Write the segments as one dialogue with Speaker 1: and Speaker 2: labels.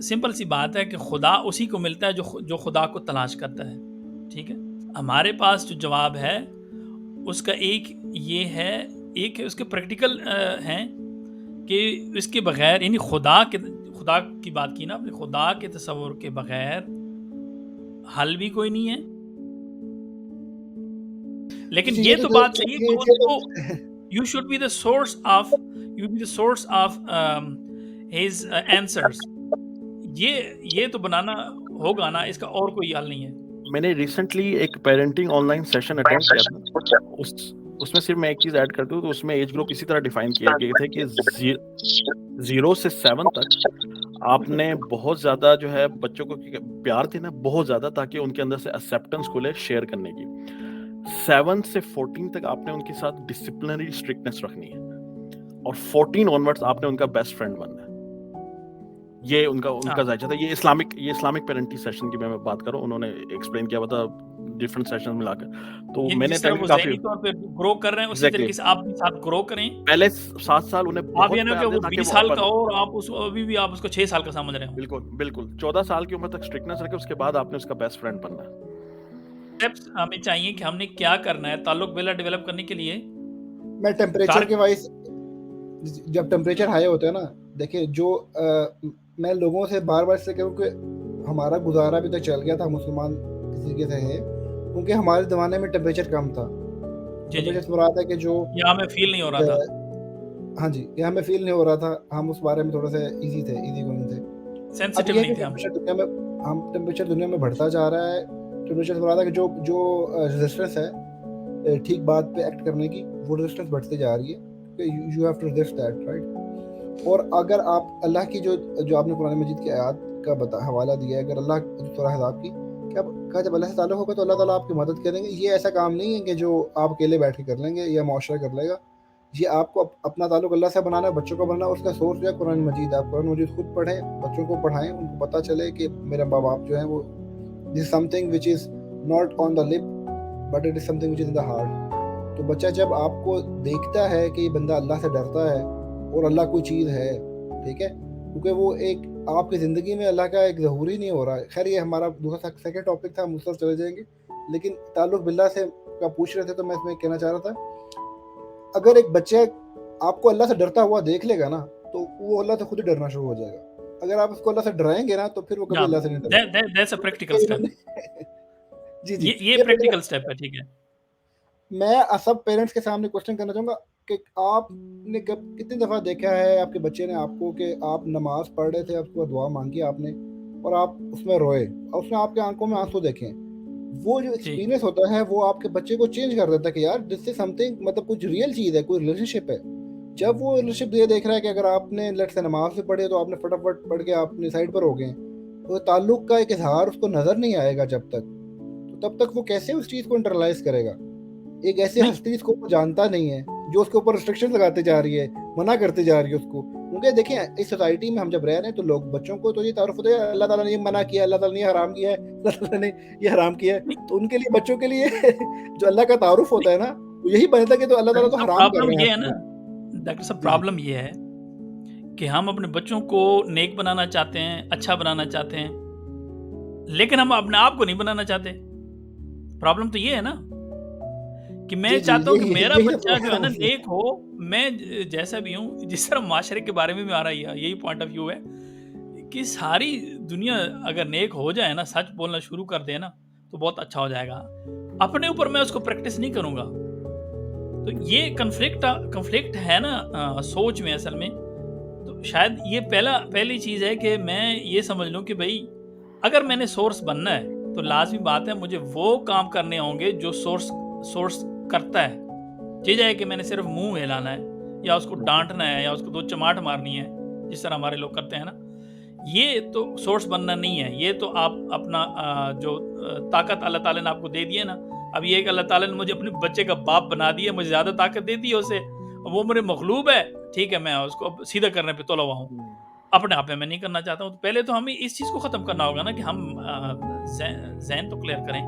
Speaker 1: Simple سی بات ہے کہ خدا اسی کو ملتا ہے جو خدا کو تلاش کرتا ہے. ٹھیک ہے, ہمارے پاس جو جواب ہے اس کا ایک یہ ہے, ایک اس کے پریکٹیکل ہیں کہ اس کے بغیر, یعنی خدا کی بات کی نا آپ نے, خدا کے تصور کے بغیر حل بھی کوئی نہیں ہے. لیکن
Speaker 2: جی
Speaker 1: یہ تو بات صحیح ہے کہ اس کو you should be the source of his answers. یہ تو بنانا ہوگا نا, اس کا اور کوئی حل نہیں ہے.
Speaker 3: میں نے ریسنٹلی ایک parenting on line session attend کیا تھا, اس میں صرف میں ایک چیز ایڈ کر دوں تو اس میں ایج گروپ اسی طرح ڈیفائن کیے گئے تھے کہ 0 سے 7 تک آپ نے بہت زیادہ جو ہے بچوں کو پیار دینا, بہت زیادہ, تاکہ ان کے اندر سے ایکسیپٹنس کو لے شیئر کرنے کی. 7 سے 14 تک آپ نے ان کے ساتھ ڈسپلنری اسٹرکٹنس رکھنی ہے, اور 14 آنورڈز آپ نے ان کا بیسٹ فرینڈ بننا ہے. یہ ان کا ذائقہ تھا. یہ اسلامک پیرنٹنگ سیشن کی میں بات کروں, انہوں نے ایکسپلین کیا ہوا تھا ڈفرنٹ سیشن ملا کر. تو میں نے
Speaker 1: ذہنی طور پہ گرو کر رہے ہیں اسی طریقے سے آپ بھی ساتھ گرو کریں.
Speaker 3: پہلے 7 سال انہیں
Speaker 1: آپ یہ نہ کہ وہ 20 سال کا ہو اور آپ اس ابھی بھی آپ اس کو 6 سال کا سمجھ رہے ہو.
Speaker 3: بالکل 14 سال کی عمر تک اسٹرکٹنس رکھے, اس کے بعد آپ نے اس کا بیسٹ فرینڈ بننا ہے.
Speaker 1: اسٹیپس ہمیں چاہیے کہ ہم نے کیا کرنا ہے تعلق بلا ڈیولپ کرنے کے لیے.
Speaker 2: میں ٹیمپریچر کے وائز, جب ٹیمپریچر ہائی ہوتا ہے نا, دیکھیں جو میں لوگوں سے بار بار سے کہوں کہ ہمارا گزارا بھی تو چل گیا تھا, مسلمان کسی کے سے ہے, کیونکہ ہمارے زمانے میں ٹیمپریچر کم تھا. ٹیمپریچر مراد ہے کہ جو
Speaker 1: یہاں میں فیل نہیں ہو رہا تھا.
Speaker 2: ہاں جی, یہاں میں فیل نہیں ہو رہا تھا. ہم اس بارے میں تھوڑا سا ایزی گوئنگ تھے,
Speaker 1: سینسٹیو نہیں تھے ہم.
Speaker 2: ٹیمپریچر دنیا میں بڑھتا جا رہا ہے. ٹیمپریچر مراد ہے کہ جو ریزسٹنس ہے ٹھیک بات پہ ایکٹ کرنے کی, وہ ریزسٹنس بڑھتی جا رہی ہے. You have to resist that, right. اور اگر آپ اللہ کی جو آپ نے قرآن مجید کی آیات کا حوالہ دیا ہے, اگر اللہ سورہ احزاب کی کہ جب اللہ سے تعلق ہوگا تو اللہ تعالیٰ آپ کی مدد کریں گے. یہ ایسا کام نہیں ہے کہ جو آپ اکیلے بیٹھ کے کر لیں گے یا معاشرہ کر لے گا. یہ آپ کو اپنا تعلق اللہ سے بنانا ہے, بچوں کو بنانا. اس کا سورس جو ہے قرآن مجید. آپ قرآن مجید خود پڑھیں, بچوں کو پڑھائیں, ان کو پتہ چلے کہ میرے ماں باپ جو ہیں وہ this something which is not on the lip but it is something which is in the heart. تو بچہ جب آپ کو دیکھتا ہے کہ یہ بندہ اللہ سے ڈرتا ہے اور اللہ کوئی چیز ہے, ٹھیک ہے, کیونکہ وہ ایک آپ کی زندگی میں اللہ کا ایک ظہور ہی نہیں ہو رہا ہے. خیر یہ ہمارا دوسرا سیکنڈ ٹاپک تھا, ہم اس پر چلے جائیں گے. لیکن تعلق باللہ سے کا پوچھ رہے تھے تو میں اس میں کہنا چاہ رہا تھا, اگر ایک بچہ آپ کو اللہ سے ڈرتا ہوا دیکھ لے گا نا تو وہ اللہ سے خود ہی ڈرنا شروع ہو جائے گا. اگر آپ اس کو اللہ سے ڈرائیں گے نا تو پھر وہ کبھی اللہ سے نہیں ڈرے.
Speaker 1: That's a practical step.
Speaker 2: جی
Speaker 1: یہ پریکٹیکل سٹیپ ہے. ٹھیک ہے,
Speaker 2: میں سب پیرنٹس کے سامنے کوشچن کرنا چاہوں گا کہ آپ نے کتنی دفعہ دیکھا ہے آپ کے بچے نے آپ کو کہ آپ نماز پڑھ رہے تھے, آپ کو دعا مانگی آپ نے اور آپ اس میں روئے اور اس میں آپ کے آنکھوں میں آنسو دیکھیں. وہ جو ایکسپیرینس ہوتا ہے وہ آپ کے بچے کو چینج کر دیتا ہے کہ یار دس از سم تھنگ, مطلب کچھ ریئل چیز ہے, کوئی ریلیشن شپ ہے. جب وہ ریلیشن شپ یہ دیکھ رہا ہے کہ اگر آپ نے لیٹ سے نماز سے پڑھی تو آپ نے فٹافٹ پڑھ کے آپ نے سائڈ پر ہو گئے, تو تعلق کا ایک اظہار اس کو نظر نہیں آئے گا جب تک, تو تب تک وہ کیسے اس چیز کو انٹرلائز کرے گا. ایک ایسی ہستی اس کو جانتا نہیں ہے جو اس کے اوپر ریسٹرکشن لگاتے جا رہی ہے, منع کرتے جا رہی ہے اس کو. کیونکہ دیکھیں اس سوسائٹی میں ہم جب رہ رہے ہیں تو لوگ بچوں کو تو یہ تعارف ہوتا ہے اللہ تعالیٰ نے یہ منع کیا, اللہ تعالیٰ نے یہ حرام کیا ہے, اللہ تعالیٰ نے یہ حرام کیا ہے. تو ان کے لیے بچوں کے لیے جو اللہ کا تعارف ہوتا ہے نا وہ یہی بنتا ہے کہ تو اللہ تعالیٰ تو حرام کر رہے ہیں.
Speaker 1: ڈاکٹر صاحب پرابلم یہ ہے کہ ہم اپنے بچوں کو نیک بنانا چاہتے ہیں, اچھا بنانا چاہتے ہیں, لیکن ہم اپنے آپ کو نہیں بنانا چاہتے. پرابلم تو یہ ہے نا کہ میں چاہتا ہوں کہ میرا بچہ جو ہے نا نیک ہو, میں جیسا بھی ہوں, جس طرح معاشرے کے بارے میں بھی آ رہا ہے یہی پوائنٹ آف ویو ہے کہ ساری دنیا اگر نیک ہو جائے نا, سچ بولنا شروع کر دے نا, تو بہت اچھا ہو جائے گا. اپنے اوپر میں اس کو پریکٹس نہیں کروں گا. تو یہ کنفلکٹ ہے نا سوچ میں اصل میں. تو شاید یہ پہلی چیز ہے کہ میں یہ سمجھ لوں کہ بھائی اگر میں نے سورس بننا ہے تو لازمی بات ہے مجھے وہ کام کرنے ہوں گے جو سورس کرتا ہے. چیز ہے کہ میں نے صرف منہ ہلانا ہے یا اس کو ڈانٹنا ہے یا اس کو 2 چماٹ مارنی ہے جس طرح ہمارے لوگ کرتے ہیں نا, یہ تو سورس بننا نہیں ہے. یہ تو آپ اپنا جو طاقت اللہ تعالیٰ نے آپ کو دے دی ہے نا, اب یہ کہ اللہ تعالیٰ نے مجھے اپنے بچے کا باپ بنا دیا, مجھے زیادہ طاقت دے دی ہے اسے, وہ میرے مغلوب ہے, ٹھیک ہے, میں اس کو سیدھا کرنے پہ تولا ہوا ہوں, اپنے آپ میں نہیں کرنا چاہتا ہوں. تو پہلے تو ہمیں اس چیز کو ختم کرنا ہوگا نا کہ ہم ذہن تو کلیئر کریں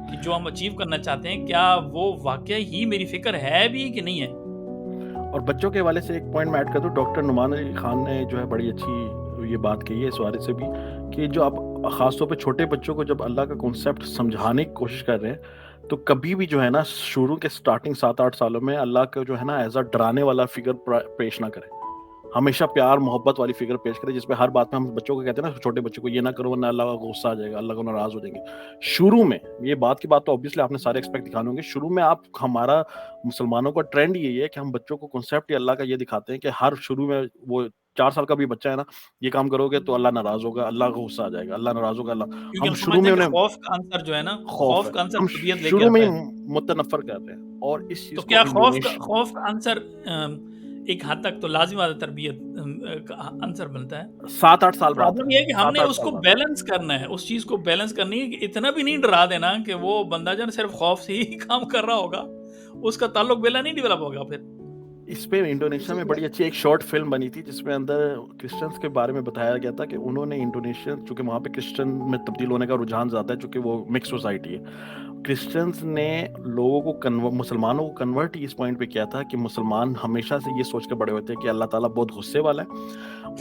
Speaker 1: کہ جو ہم اچیو کرنا چاہتے ہیں کیا وہ واقعی ہی میری فکر ہے بھی کہ نہیں ہے.
Speaker 3: اور بچوں کے حوالے سے ایک پوائنٹ میں ایڈ کر دوں, ڈاکٹر نعمان علی خان نے جو ہے بڑی اچھی یہ بات کہی ہے اس بارے سے بھی کہ جو آپ خاص طور پہ چھوٹے بچوں کو جب اللہ کا کانسیپٹ سمجھانے کی کوشش کر رہے ہیں تو کبھی بھی جو ہے نا شروع کے سٹارٹنگ 7-8 سالوں میں اللہ کا جو ہے نا ایز اے ڈرانے والا فگر پیش نہ کریں. ہمیشہ پیار محبت والی فگر پیش کرے جس پہ ہر بات میں ہم بچوں کو کہتے ہیں نا چھوٹے بچوں کو یہ نہ کرو ورنہ اللہ کا غصہ آ جائے گا, اللہ کو ناراض ہو جائیں گے. شروع میں یہ بات تو obviously آپ نے سارے ایکسپیکٹ دکھانے ہوں گے. شروع میں آپ ہمارا مسلمانوں کا ٹرینڈ یہی ہے کہ ہم بچوں کو کنسیپٹ اللہ کا یہ دکھاتے ہیں کہ ہر شروع میں وہ 4 سال کا بھی بچہ ہے نا یہ کام کرو گے تو اللہ ناراض ہوگا, اللہ کا غصہ آ جائے گا, اللہ ناراض ہوگا.
Speaker 1: کیونکہ
Speaker 3: ہم
Speaker 1: ہم
Speaker 3: شروع
Speaker 1: سمجھتے
Speaker 3: میں
Speaker 1: ہیں کہ
Speaker 3: انہیں
Speaker 1: خوف کا عنصر جو ہے نا,
Speaker 3: خوف ہے,
Speaker 1: خوف کا عنصر
Speaker 3: ہم
Speaker 1: تربیت لے کے
Speaker 3: شروع میں
Speaker 1: آتا
Speaker 3: ہی
Speaker 1: ہے.
Speaker 3: متنفر کر رہے ہیں. اور اس
Speaker 1: تو
Speaker 3: چیز کو
Speaker 1: کیا خوف کا عنصر ایک حد تک تو لازم آدھا تربیت کا عنصر بنتا ہے.
Speaker 3: 7-8 سال بعد
Speaker 1: پرابلم یہ ہے کہ ہم نے
Speaker 3: 7-8
Speaker 1: اس
Speaker 3: سال
Speaker 1: کو
Speaker 3: بعد
Speaker 1: بیلنس کرنا ہے, اس چیز کو بیلنس کرنی ہے کہ اتنا بھی نہیں ڈرا دینا کہ وہ بندہ جو ہے صرف خوف سے ہی کام کر رہا ہوگا, اس کا تعلق بلا نہیں ڈیولپ ہوگا. پھر
Speaker 3: اس پہ انڈونیشیا میں بڑی اچھی ایک شارٹ فلم بنی تھی جس میں اندر کرسچنز کے بارے میں بتایا گیا تھا کہ انہوں نے انڈونیشیا, چونکہ وہاں پہ کرسچن میں تبدیل ہونے کا رجحان زیادہ ہے چونکہ وہ مکس سوسائٹی ہے, کرسچنز نے لوگوں کو مسلمانوں کو کنورٹ اس پوائنٹ پہ کیا تھا کہ مسلمان ہمیشہ سے یہ سوچ کے بڑے ہوتے ہیں کہ اللہ تعالیٰ بہت غصے والا ہے.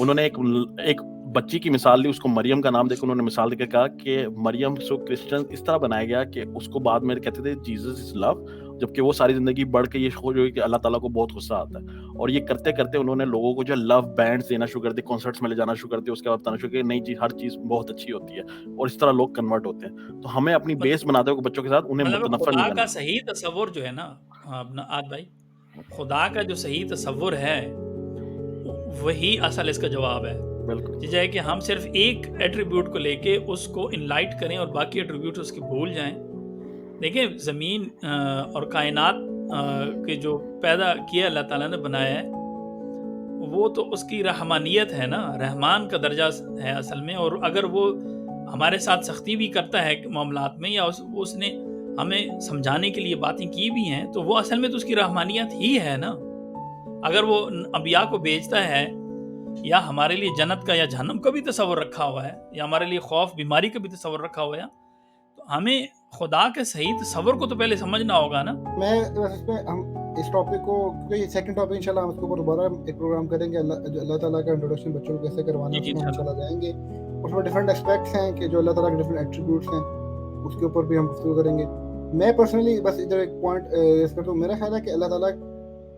Speaker 3: انہوں نے ایک بچی کی مثال لی, اس کو مریم کا نام دے کے انہوں نے مثال دے کے کہا کہ مریم کو کرسچن اس طرح بنایا گیا کہ اس کو بعد میں کہتے تھے جیزس از لو, جبکہ وہ ساری زندگی بڑھ کے یہ ہو کہ اللہ تعالیٰ کو بہت غصہ آتا ہے. اور یہ کرتے کرتے انہوں نے لوگوں کو جو لو بینڈز دینا شروع کر دیے, کنسرٹس میں لے جانا شروع کر دیا, اس کے بعد بتانا شروع کیا نہیں جی ہر چیز بہت اچھی ہوتی ہے, اور اس طرح لوگ کنورٹ ہوتے ہیں. تو ہمیں اپنی بیس بناتے ہوئے بچوں کے ساتھ انہیں
Speaker 1: مطلب
Speaker 3: متنفر
Speaker 1: خدا
Speaker 3: نہیں
Speaker 1: کا
Speaker 3: کرنا.
Speaker 1: صحیح تصور جو ہے نا اپنا عاد بھائی, خدا کا جو صحیح تصور ہے وہی اصل اس کا جواب ہے.
Speaker 3: بالکل
Speaker 1: جیسے کہ ہم صرف ایک ایٹریبیوٹ کو لے کے اس کو انلائٹ کریں اور باقی ایٹریبیوٹ اس کے بھول جائیں. دیکھیں زمین اور کائنات کے جو پیدا کیا اللہ تعالیٰ نے بنایا ہے وہ تو اس کی رحمانیت ہے نا, رحمان کا درجہ ہے اصل میں. اور اگر وہ ہمارے ساتھ سختی بھی کرتا ہے معاملات میں یا اس نے ہمیں سمجھانے کے لیے باتیں کی بھی ہیں تو وہ اصل میں تو اس کی رحمانیت ہی ہے نا. اگر وہ انبیاء کو بھیجتا ہے یا ہمارے لیے جنت کا یا جہنم کا بھی تصور رکھا ہوا ہے یا ہمارے لیے خوف بیماری کا بھی تصور رکھا ہوا ہے, تو ہمیں خدا کے صحیح تصور کو تو پہلے سمجھنا ہوگا نا.
Speaker 2: میں اس پہ ہم اس ٹاپک کو, کیونکہ سیکنڈ ٹاپک انشاءاللہ ہم اس کے اوپر دوبارہ ایک پروگرام کریں گے, اللہ تعالیٰ کا انٹروڈکشن بچوں کو کیسے کروانا ہے, اس میں ہم انشاءاللہ جائیں گے. اس میں ڈفرینٹ اسپیکٹس ہیں کہ جو اللہ تعالیٰ کے ڈفرینٹ ایٹریبیوٹس ہیں, اس کے اوپر بھی ہم گفتگو کریں گے. میں پرسنلی بس ادھر ایک پوائنٹ ریز کرتا ہوں. میرا خیال ہے کہ اللہ تعالیٰ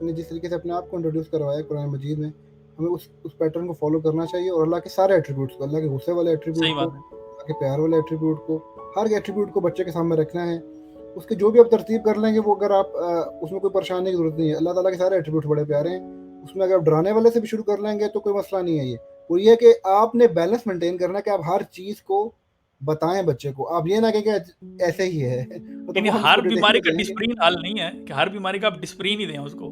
Speaker 2: نے جس طریقے سے اپنے آپ کو انٹروڈیوس کروایا ہے قرآن مجید میں, ہمیں اس پیٹرن کو فالو کرنا چاہیے, اور اللہ کے سارے ایٹریبیوٹس کو, اللہ کے غصے والے ایٹریبیوٹ کو, اللہ کے پیار والے ایٹریبیوٹ کو, ہر ایٹریبیوٹ کو بچے کے سامنے رکھنا ہے. اس کے جو بھی آپ ترتیب کر لیں گے وہ اگر آپ اس میں کوئی پریشانی کی ضرورت نہیں ہے. اللہ تعالیٰ کے سارے ایٹریبیوٹ بڑے پیارے ہیں, اس میں اگر آپ ڈرانے والے سے بھی شروع کر لیں گے تو کوئی مسئلہ نہیں ہے. یہ اور یہ کہ آپ نے بیلنس مینٹین کرنا ہے کہ آپ ہر چیز کو بتائیں بچے کو, آپ یہ نہ کہ ایسے ہی ہے.
Speaker 1: ہر بیماری کا ڈسپرین حل نہیں ہے کہ ہر بیماری کا آپ ڈسپرین ہی دیں اس کو.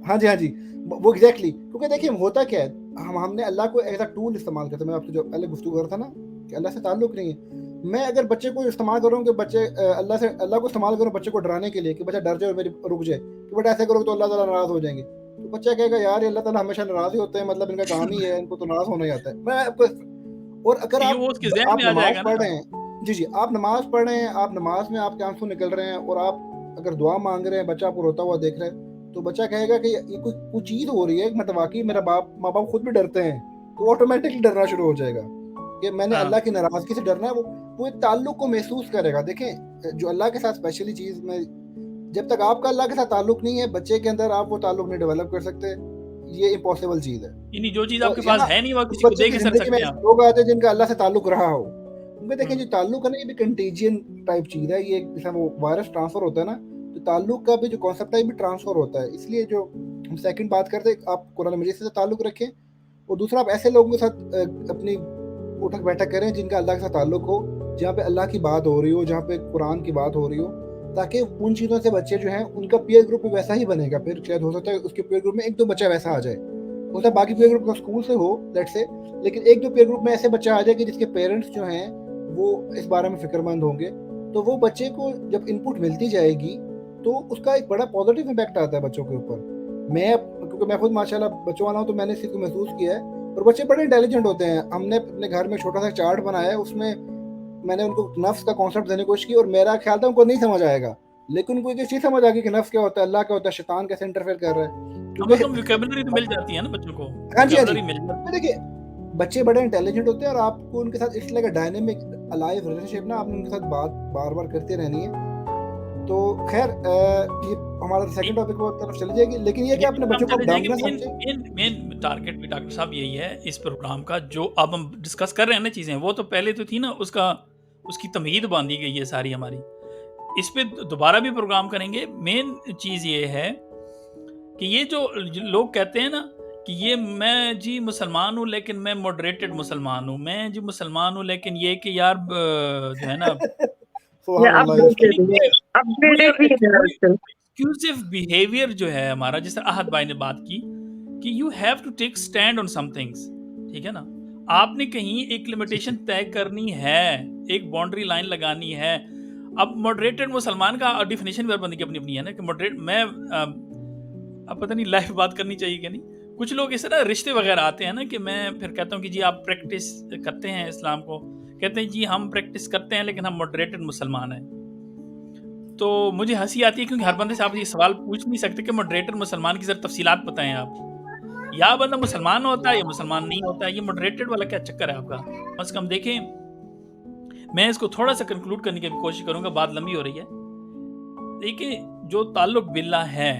Speaker 2: ہاں جی وہ ایگزیکٹلی, کیونکہ دیکھیے ہوتا کیا ہے, ہم نے اللہ کو ایز اے ٹول استعمال کرتے. میں آپ سے جو پہلے گفتگو کر رہا تھا نا کہ اللہ سے تعلق نہیں ہے. میں اگر بچے کو استعمال کروں کہ بچے اللہ کو استعمال کروں بچے کو ڈرانے کے لیے کہ بچہ ڈر جائے اور میری رک جائے کہ بیٹا ایسے کرو تو اللہ تعالیٰ ناراض ہو جائیں گے, تو بچہ کہے گا یار اللہ تعالیٰ ہمیشہ ناراض ہی ہوتے ہیں, مطلب ان کا کام ہی ہے, ان کو تو ناراض ہونا ہی آتا ہے. اور اگر آپ نماز پڑھ رہے ہیں, جی آپ نماز پڑھ رہے ہیں, آپ نماز میں آپ کے آنسو نکل رہے ہیں اور آپ اگر دعا مانگ رہے ہیں, بچہ آپ کو روتا ہوا دیکھ رہا ہے, تو بچہ کہے گا کہ یہ کوئی چیز ہو رہی ہے, مطلب واقعی میرا ماں باپ خود بھی ڈرتے ہیں, تو آٹومیٹکلی ڈرنا شروع ہو جائے گا کہ میں نے اللہ کی ناراضگی سے ڈرنا ہے. وہ تعلق کو محسوس کرے گا. دیکھیں جو اللہ کے ساتھ اسپیشلی چیز میں, جب تک آپ کا اللہ کے ساتھ تعلق نہیں ہے بچے کے اندر, آپ وہ تعلق نہیں ڈیولپ کر سکتے. یہ امپاسبل چیز ہے.
Speaker 1: یعنی جو چیز آپ کے پاس ہے نہیں وہ کسی کو دے کے کر سکتے ہیں.
Speaker 2: لوگ آتے ہیں جن کا اللہ سے تعلق رہا ہو, کیونکہ دیکھیں جو تعلق ہے نا یہ بھی کنٹیجین ٹائپ چیز ہے. یہ جیسا وہ وائرس ٹرانسفر ہوتا ہے نا, تو تعلق کا بھی جو کانسیپٹ ہے یہ بھی ٹرانسفر ہوتا ہے. اس لیے جو ہم سیکنڈ بات کرتے ہیں, آپ قرآن مجید سے تعلق رکھیں, اور دوسرا آپ ایسے لوگوں کے ساتھ اپنی اٹھک بیٹھک کریں جن کا اللہ کے ساتھ تعلق ہو, جہاں پہ اللہ کی بات ہو رہی ہو, جہاں پہ قرآن کی بات ہو رہی ہو, تاکہ ان چیزوں سے بچے جو ہیں ان کا پیئر گروپ بھی ویسا ہی بنے گا. پھر شاید ہو سکتا ہے اس کے پیئر گروپ میں ایک دو بچہ ویسا آ جائے, ہوتا ہے باقی پیئر گروپ کا اسکول سے ہو لیٹ سے, لیکن ایک دو پیئر گروپ میں ایسے بچہ آ جائے کہ جس کے پیرنٹس جو ہیں وہ اس بارے میں فکر مند ہوں گے, تو وہ بچے کو جب ان پٹ ملتی جائے گی تو اس کا ایک بڑا پازیٹیو امپیکٹ آتا ہے بچوں کے اوپر. کیونکہ میں خود ماشاءاللہ بچوں والا ہوں تو میں نے اس چیز کو محسوس کیا ہے, اور بچے بڑے انٹیلیجنٹ ہوتے ہیں. ہم نے اپنے گھر میں چھوٹا سا چارٹ بنایا ہے, اس میں میں نے ان کو نفس کا کانسیپٹ دینے کی کوشش کی, اور میرا خیال تھا ان کو نہیں سمجھ آئے گا, لیکن ان کو یہ چیز سمجھ آ گئی کہ نفس کیا ہوتا ہے, اللہ کیا ہوتا ہے, شیطان کیسے انٹرفیئر کر رہا ہے.
Speaker 1: کیونکہ ویکیبلری تو مل جاتی ہے نا بچوں کو.
Speaker 2: ہاں جی دیکھیے بچے بڑے انٹیلیجنٹ ہوتے ہیں اور آپ کو ان کے ساتھ it's like a dynamic alive relationship نا, آپ نے ان کے ساتھ بات بار بار کرتے رہنی ہے. تو خیر یہ ہمارا سیکنڈ ٹاپک کو طرف چلی جائے گی, لیکن یہ کہ اپنے بچوں کو ڈم نہ سمجھیں.
Speaker 1: مین ٹارگیٹ بھی ڈاکٹر صاحب یہی ہے اس پروگرام کا, جو اب ہم ڈسکس کر رہے ہیں نا چیزیں, وہ تو پہلے تو تھی نا, اس کی تمہید باندھی گئی ہے ساری ہماری. اس پہ دوبارہ بھی پروگرام کریں گے. مین چیز یہ ہے کہ یہ جو لوگ کہتے ہیں نا کہ یہ میں جی مسلمان ہوں لیکن میں ماڈریٹڈ مسلمان ہوں, میں جی مسلمان ہوں لیکن یہ کہ یار جو ہے نا ایکسکیوزو بیہیویئر جو ہے ہمارا, جس طرح احد بھائی نے بات کی کہ you have to take stand on some things, ٹھیک ہے نا. آپ نے کہیں ایک لمیٹیشن طے کرنی ہے, ایک باؤنڈری لائن لگانی ہے. اب ماڈریٹڈ مسلمان کا ڈیفینیشن بھی بندی کی اپنی اپنی ہے نا, کہ ماڈریٹ میں اب پتہ نہیں لائف بات کرنی چاہیے کہ نہیں. کچھ لوگ اس طرح رشتے وغیرہ آتے ہیں نا کہ میں پھر کہتا ہوں کہ جی آپ پریکٹس کرتے ہیں اسلام کو, کہتے ہیں جی ہم پریکٹس کرتے ہیں لیکن ہم ماڈریٹڈ مسلمان ہیں. تو مجھے ہنسی آتی ہے کیونکہ ہر بندے سے آپ یہ سوال پوچھ نہیں سکتے کہ ماڈریٹڈ مسلمان کی ذرا تفصیلات بتائیں آپ. یا بندہ مسلمان ہوتا ہے یا مسلمان نہیں ہوتا ہے, یہ ماڈریٹڈ والا کیا چکر ہے آپ کا؟ بس کم دیکھیں, میں اس کو تھوڑا سا کنکلوڈ کرنے کی کوشش کروں گا, بات لمبی ہو رہی ہے. دیکھیں جو تعلق باللہ ہے,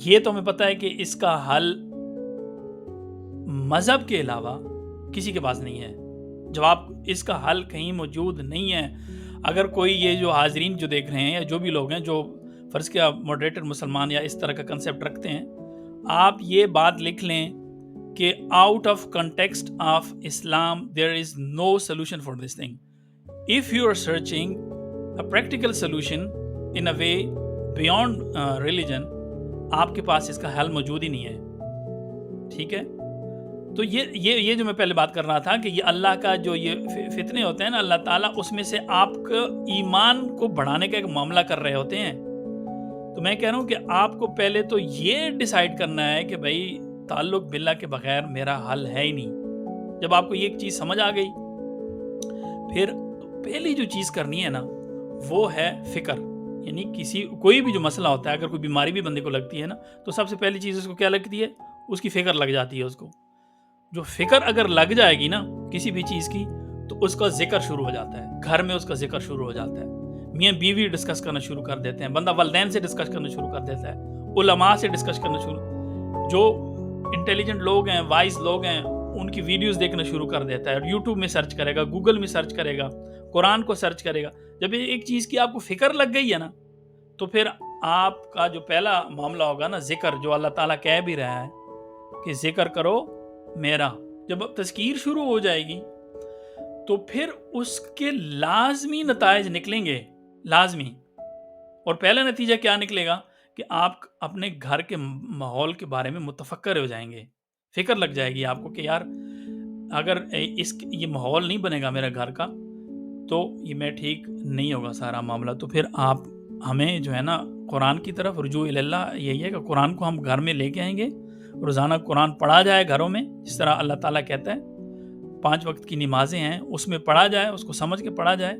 Speaker 1: یہ تو ہمیں پتہ ہے کہ اس کا حل مذہب کے علاوہ کسی کے پاس نہیں ہے. جواب اس کا حل کہیں موجود نہیں ہے. اگر کوئی یہ جو حاضرین جو دیکھ رہے ہیں یا جو بھی لوگ ہیں جو فرض کیا ماڈریٹڈ مسلمان یا اس طرح کا کنسیپٹ رکھتے ہیں, آپ یہ بات لکھ لیں کہ out of context of Islam there is no solution for this thing. If you are searching a practical solution in a way beyond religion, آپ کے پاس اس کا حل موجود ہی نہیں ہے, ٹھیک ہے. تو یہ جو میں پہلے بات کر رہا تھا کہ یہ اللہ کا جو یہ فتنے ہوتے ہیں نا, اللہ تعالیٰ اس میں سے آپ کا ایمان کو بڑھانے کا ایک معاملہ کر رہے ہوتے ہیں. تو میں کہہ رہا ہوں کہ آپ کو پہلے تو یہ ڈیسائیڈ کرنا ہے کہ بھائی تعلق باللہ کے بغیر میرا حل ہے ہی نہیں. جب آپ کو یہ چیز سمجھ آ گئی, پھر پہلی جو چیز کرنی ہے نا وہ ہے فکر. یعنی کوئی بھی جو مسئلہ ہوتا ہے, اگر کوئی بیماری بھی بندے کو لگتی ہے نا, تو سب سے پہلی چیز اس کو کیا لگتی ہے, اس کی فکر لگ جاتی ہے. اس کو جو فکر اگر لگ جائے گی نا کسی بھی چیز کی, تو اس کا ذکر شروع ہو جاتا ہے, گھر میں اس کا ذکر شروع ہو جاتا ہے, میاں بیوی ڈسکس کرنا شروع کر دیتے ہیں, بندہ والدین سے ڈسکس کرنا شروع کر دیتا ہے, علماء سے ڈسکس کرنا شروع, جو انٹیلیجنٹ لوگ ہیں, وائز لوگ ہیں, ان کی ویڈیوز دیکھنا شروع کر دیتا ہے, یوٹیوب میں سرچ کرے گا, گوگل میں سرچ کرے گا, قرآن کو سرچ کرے گا. جب ایک چیز کی آپ کو فکر لگ گئی ہے نا, تو پھر آپ کا جو پہلا معاملہ ہوگا نا ذکر, جو اللہ تعالیٰ کہہ بھی رہا ہے کہ ذکر کرو میرا, جب تذکیر شروع ہو جائے گی تو پھر اس کے لازمی نتائج نکلیں گے, لازمی. اور پہلا نتیجہ کیا نکلے گا کہ آپ اپنے گھر کے ماحول کے بارے میں متفکر ہو جائیں گے, فکر لگ جائے گی آپ کو کہ یار اگر یہ ماحول نہیں بنے گا میرا گھر کا تو یہ میں ٹھیک نہیں ہوگا سارا معاملہ. تو پھر آپ ہمیں جو ہے نا قرآن کی طرف رجوع اللہ, یہی ہے کہ قرآن کو ہم گھر میں لے کے آئیں گے, روزانہ قرآن پڑھا جائے گھروں میں, جس طرح اللہ تعالیٰ کہتا ہے 5 وقت کی نمازیں ہیں اس میں پڑھا جائے, اس کو سمجھ کے پڑھا جائے,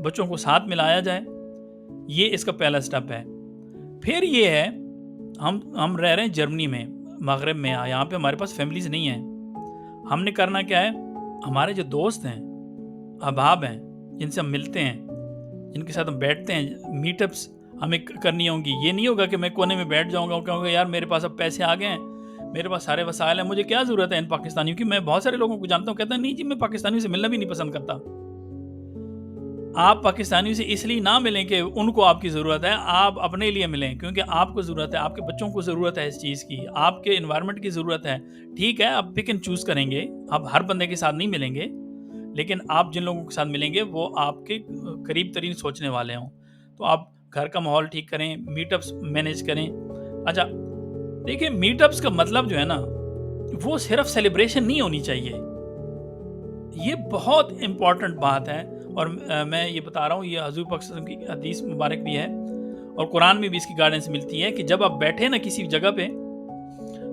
Speaker 1: بچوں کو ساتھ ملایا جائے. یہ اس کا پہلا سٹیپ ہے. پھر یہ ہے ہم رہ رہے ہیں جرمنی میں, مغرب میں, یہاں پہ ہمارے پاس فیملیز نہیں ہیں. ہم نے کرنا کیا ہے, ہمارے جو دوست ہیں, احباب ہیں, جن سے ہم ملتے ہیں, جن کے ساتھ ہم بیٹھتے ہیں, میٹ اپس ہمیں کرنی ہوں گی. یہ نہیں ہوگا کہ میں کونے میں بیٹھ جاؤں گا کہوں گا یار میرے پاس اب پیسے آ گئے ہیں, میرے پاس سارے وسائل ہیں, مجھے کیا ضرورت ہے ان پاکستانیوں کی. میں بہت سارے لوگوں کو جانتا ہوں کہتا نہیں جی میں پاکستانیوں سے ملنا بھی نہیں پسند کرتا. آپ پاکستانیوں سے اس لیے نہ ملیں کہ ان کو آپ کی ضرورت ہے, آپ اپنے لیے ملیں کیونکہ آپ کو ضرورت ہے, آپ کے بچوں کو ضرورت ہے اس چیز کی, آپ کے انوائرمنٹ کی ضرورت ہے. ٹھیک ہے آپ پک اینڈ چوز کریں گے, آپ ہر بندے کے ساتھ نہیں ملیں گے, لیکن آپ جن لوگوں کے ساتھ ملیں گے وہ آپ کے قریب ترین سوچنے والے ہوں. تو آپ گھر کا ماحول ٹھیک کریں, میٹ اپس مینیج کریں. اچھا دیکھیں میٹ اپس کا مطلب جو ہے نا وہ صرف سیلیبریشن نہیں ہونی چاہیے, یہ بہت امپورٹنٹ بات ہے. اور میں یہ بتا رہا ہوں, یہ حضور پاک صلی اللہ علیہ وسلم کی حدیث مبارک بھی ہے اور قرآن میں بھی اس کی گائیڈنس ملتی ہے کہ جب آپ بیٹھے نا کسی جگہ پہ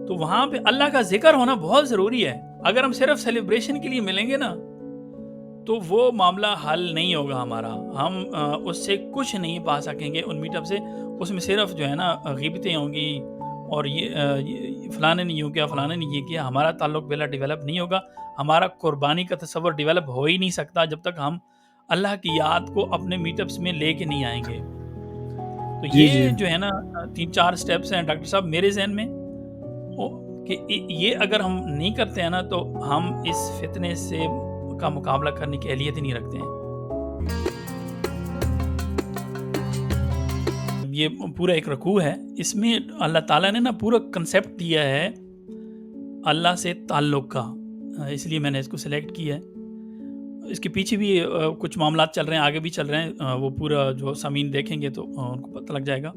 Speaker 1: تو وہاں پہ اللہ کا ذکر ہونا بہت ضروری ہے. اگر ہم صرف سیلیبریشن کے لیے ملیں گے نا تو وہ معاملہ حل نہیں ہوگا ہمارا, ہم اس سے کچھ نہیں پا سکیں گے ان میٹ اپ سے. اس میں صرف جو ہے نا غیبتیں ہوں گی اور یہ فلاں نے یوں کیا، فلاں نے یہ کیا، ہمارا تعلق بلا ڈیولپ نہیں ہوگا. ہمارا قربانی کا تصور ڈیولپ ہو ہی نہیں سکتا جب تک ہم اللہ کی یاد کو اپنے میٹ اپس میں لے کے نہیں آئیں گے. تو
Speaker 2: جی
Speaker 1: یہ
Speaker 2: جی
Speaker 1: جو ہے نا 3-4 سٹیپس ہیں ڈاکٹر صاحب میرے ذہن میں کہ یہ اگر ہم نہیں کرتے ہیں نا تو ہم اس فتنے سے کا مقابلہ کرنے کی اہلیت ہی نہیں رکھتے ہیں. یہ پورا ایک رکوع ہے، اس میں اللہ تعالیٰ نے نا پورا کنسیپٹ دیا ہے اللہ سے تعلق کا، اس لیے میں نے اس کو سلیکٹ کیا ہے. اس کے پیچھے بھی کچھ معاملات چل رہے ہیں، آگے بھی چل رہے ہیں، وہ پورا جو سامعین دیکھیں گے تو ان کو پتہ لگ جائے گا.